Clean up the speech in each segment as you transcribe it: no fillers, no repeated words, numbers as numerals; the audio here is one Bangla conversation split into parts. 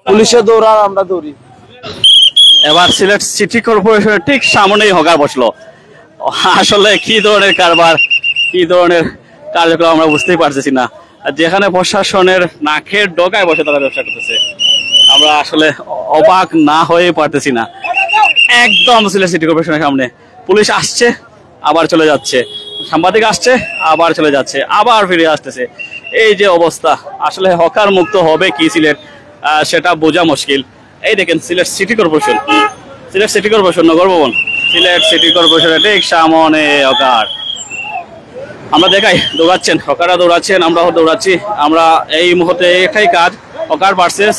পুলিশে দৌড়ার আমরা দৌড়ি। এবার সিলেট সিটি কর্পোরেশনের ঠিক সামনেই হকার বসলো। আসলে কি ধরনের কারবার, কি ধরনের কার্যক্রম আমরা বুঝতেই পারতেছি না। যেখানে প্রশাসনের নাকের ডগায় বসে তারা ব্যবসা করতেছে, আমরা আসলে অবাক না হয়ে পারতেছি না। একদম সিলেট সিটি কর্পোরেশনের সামনে পুলিশ আসছে, আবার চলে যাচ্ছে, সাংবাদিক আসছে, আবার চলে যাচ্ছে, আবার ফিরে আসতেছে। এই যে অবস্থা, আসলে হকার মুক্ত হবে কি সিলেট সেটা বোঝা মুশকিল। এই দেখেন Sylhet city corporation, Sylhet city corporation নগর ভবন, সিলেট সিটি কর্পোরেশনের ঠিক সামনে হকার। আমরা দেখাই দৌড়াচ্ছেন, হকাররা দৌড়াচ্ছেন, আমরাও দৌড়াচ্ছি। আমরা এই মুহূর্তে একটাই কাজ, হকার ভার্সেস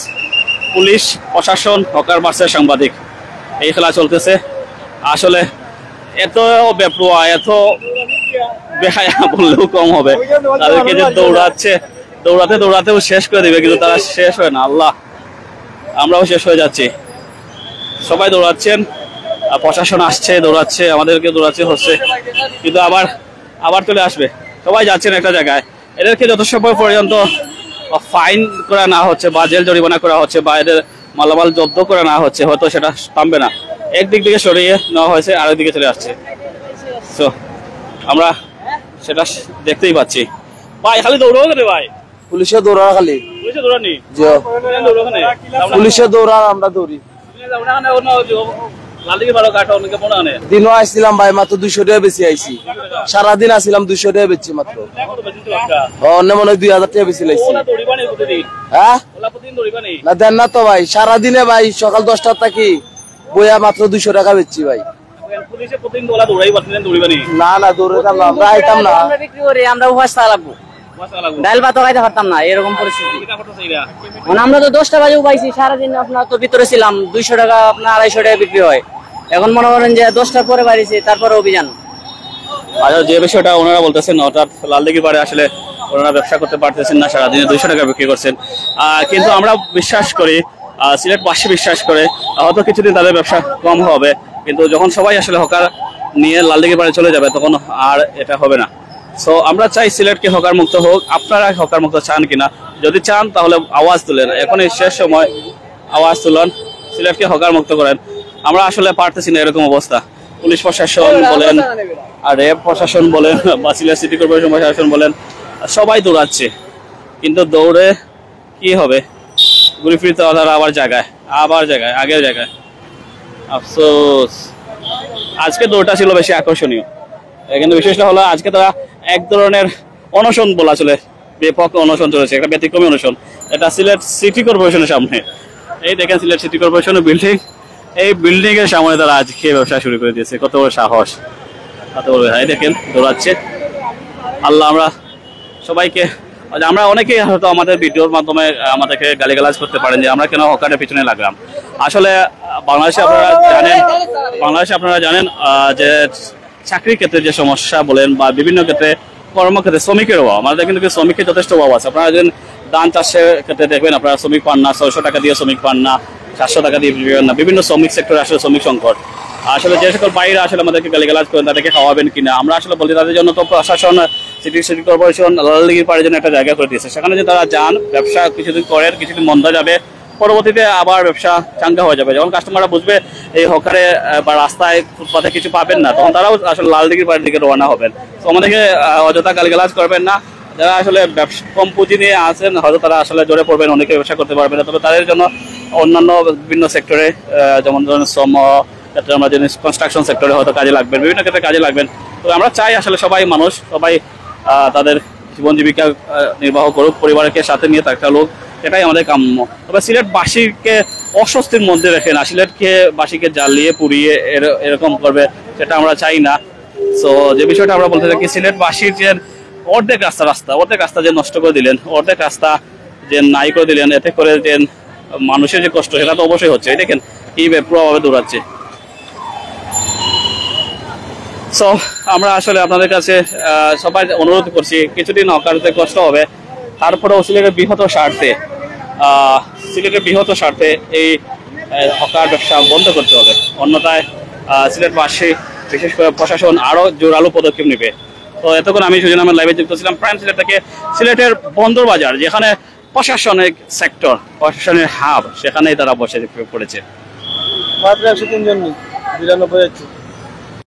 পুলিশ প্রশাসন, হকার ভার্সেস সাংবাদিক, এই খেলা চলতেছে। আসলে এত বেপরোয়া, এত বেহায়া বললেও কম হবে। তাদেরকে যে দৌড়াচ্ছে, দৌড়াতে দৌড়াতেও শেষ করে দিবে, কিন্তু তারা শেষ হয় না। আল্লাহ, আমরাও শেষ হয়ে যাচ্ছি। সবাই দৌড়াচ্ছেন, প্রশাসন আসছে, দৌড়াচ্ছে, আমাদেরকে দৌড়াচ্ছে হচ্ছে, কিন্তু আবার আবার চলে আসবে। সবাই যাচ্ছেন একটা জায়গায়। এদেরকে যত সময় পর্যন্ত ফাইন করা না হচ্ছে বা জেল জরিমানা করা হচ্ছে বা এদের মালামাল জব্দ করা না হচ্ছে, হয়তো সেটা থামবে না। একদিক থেকে সরিয়ে নেওয়া হয়েছে, আরেক দিকে চলে আসছে। তো আমরা সেটা দেখতেই পাচ্ছি। ভাই খালি দৌড়াও কেন ভাই? পুলিশে দৌড়ার খালি। পুলিশে দৌড়ানি? পুলিশে দৌড়ার আমরা দৌড়ি। দিনও আসছিলাম ভাই, মাত্র 200 টাকা বেশি আইছি। সারাদিন আসছিলাম 200 টাকা বেচছি মাত্র। অন্য মনে হয় 2000 টাকা বেশি লাইছি। হ্যাঁ না দেন না তো ভাই, সারাদিনে ভাই সকাল 10টা থাকি বইয়া মাত্র 200 টাকা বেচছি ভাই। না না দৌড়াইতাম না, আমরা আইতাম না। আমরা উপাস লাগবো, ডাল ভাত খাইতে পারতাম না, এরকম পরিস্থিতি। আমরা তো 10টা বাজে পাইছি, সারাদিন আপনার তো ভিতরে ছিলাম। 200 টাকা আপনার 250 টাকা বিক্রি হয়। এখন মনে করেন যে 10টার পরে বাড়িছি, তারপরে অভিযান। আচ্ছা, যে বিষয়টা ওনারা বলতেছেন, অর্থাৎ লালদিঘির পাড়ে আসলে ওনারা ব্যবসা করতে পারতেছেন না, সারাদিনে 200 টাকা বিক্রি করছেন। কিন্তু আমরা বিশ্বাস করি, সিলেটবাসী বিশ্বাস করে, হয়তো কিছুদিন তাদের ব্যবসা কম হবে, কিন্তু যখন সবাই আসলে হকার নিয়ে লালদিঘির পাড়ে চলে যাবে, তখন আর এটা হবে না। সো আমরা চাই সিলেটকে হকার মুক্ত হোক। আপনারা হকার মুক্ত চান কিনা? যদি চান তাহলে আওয়াজ তুলেন, এখনই শেষ সময়, আওয়াজ তুলুন, সিলেটকে হকার মুক্ত করেন। আমরা আসলে পারতেছি না এরকম অবস্থা। পুলিশ প্রশাসন বলেন, আর র্যাব প্রশাসন বলেন, বা সিলেট সিটি কর্পোরেশন প্রশাসন বলেন, সবাই দৌড়াচ্ছে, কিন্তু দৌড়ে কি হবে? ঘুরে ফিরতে তারা আবার জায়গায়, আগের জায়গায়। আফসোস, আজকে দৌড়টা ছিল বেশি আকর্ষণীয়, কিন্তু বিশেষটা হলো আজকে তারা এক ধরনের অনশন বলা চলে, ব্যাপক অনশন চলেছে, একটা ব্যতিক্রমী অনশন। এটা সিলেট সিটি কর্পোরেশনের সামনে। এই দেখেন সিলেট সিটি কর্পোরেশনের বিল্ডিং, এই বিল্ডিং এর সামনে তারা আজকে ব্যবসা শুরু করে দিয়েছে। কত বড় সাহস, কত বড়! এই দেখেন দৌড়াচ্ছে। আল্লাহ, আমরা সবাইকে, আমরা অনেকেই হয়তো আমাদের ভিডিওর মাধ্যমে আমাদেরকে গালিগালাজ করতে পারেন যে আমরা কেন হকারের পিছনে লাগলাম। আসলে বাংলাদেশে আপনারা জানেন যে চাকরির ক্ষেত্রে যে সমস্যা বলেন বা বিভিন্ন ক্ষেত্রে কর্মক্ষেত্রে শ্রমিকের অভাব, আমাদের কিন্তু শ্রমিকের যথেষ্ট অভাব আছে। আপনারা যদি ধান চাষের ক্ষেত্রে দেখবেন, আপনারা শ্রমিক পান না, 600 টাকা দিয়ে শ্রমিক পান না, 700 টাকা দিয়ে পান না। বিভিন্ন শ্রমিক সেক্টরে আসলে শ্রমিক সংকট। আসলে যে সকল বাইরে আসলে আমাদেরকে গালিগালাজ করেন, তাদেরকে খাওয়াবেন কিনা, আমরা আসলে বলি তাদের জন্য তো প্রশাসন, সিটি কর্পোরেশন লালদিঘির পাড়ের জন্য একটা জায়গা করে দিয়েছে। সেখানে যে তারা যান, ব্যবসা কিছুদিন করেন, কিছুদিন মন্দ যাবে, পরবর্তীতে আবার ব্যবসা চাঙ্গা হয়ে যাবে। যখন কাস্টমাররা বুঝবে এই হকারে বা রাস্তায় ফুটপাথে কিছু পাবেন না, তখন তারাও আসলে লালদিঘির পাড়ের দিকে রওনা হবেন। তো আমাদেরকে অযথা গালিগালাজ করবেন না। যারা আসলে ব্যবসা কম পুঁজি নিয়ে আছেন, হয়তো তারা আসলে জোরে পড়বেন, অনেকে ব্যবসা করতে পারবেন না। তবে তাদের জন্য অন্যান্য বিভিন্ন সেক্টরে, যেমন ধরেন শ্রম ক্ষেত্রে, আমরা জানি কনস্ট্রাকশন সেক্টরে হয়তো কাজে লাগবেন, বিভিন্ন ক্ষেত্রে কাজে লাগবেন। তো আমরা চাই আসলে সবাই মানুষ, সবাই তাদের জীবন জীবিকা নির্বাহ করুক, পরিবারকে সাথে নিয়ে একটা লোক, এটাই আমাদের কাম্য। তবে সিলেটবাসীকে অস্বস্তির মধ্যে রেখে না, সিলেটবাসীকে জ্বালিয়ে পুড়িয়ে এরকম করবে, সেটা আমরা চাই না। সো যে বিষয়টা আমরা বলতে থাকি, সিলেটবাসীর যে অর্ধেক রাস্তা যে নষ্ট করে দিলেন, অর্ধেক রাস্তা যে নাই করে দিলেন, এতে করে যে মানুষের যে কষ্ট, সেটা তো অবশ্যই হচ্ছে। দেখেন কি পুরোভাবে দৌড়াচ্ছে। সো আমরা আসলে আপনাদের কাছে সবাই অনুরোধ করছি, কিছুদিন হকারদের কষ্ট হবে, তারপরেও সিলেটের বৃহৎ স্বার্থে এই হকার ব্যবসা বন্ধ করতে হবে। অন্যথায় সিলেটবাসী, বিশেষ করে প্রশাসন আরো জোরালো পদক্ষেপ নেবে। তো এতক্ষণ আমি সুজন আহমেদ লাইভে যুক্ত ছিলাম প্রাইম সিলেট থেকে। সিলেটের বন্দর বাজার, যেখানে প্রশাসনিক সেক্টর, প্রশাসনের হাব, সেখানেই তারা বসে পড়েছে। মাত্র 103 জন, 92 আছে।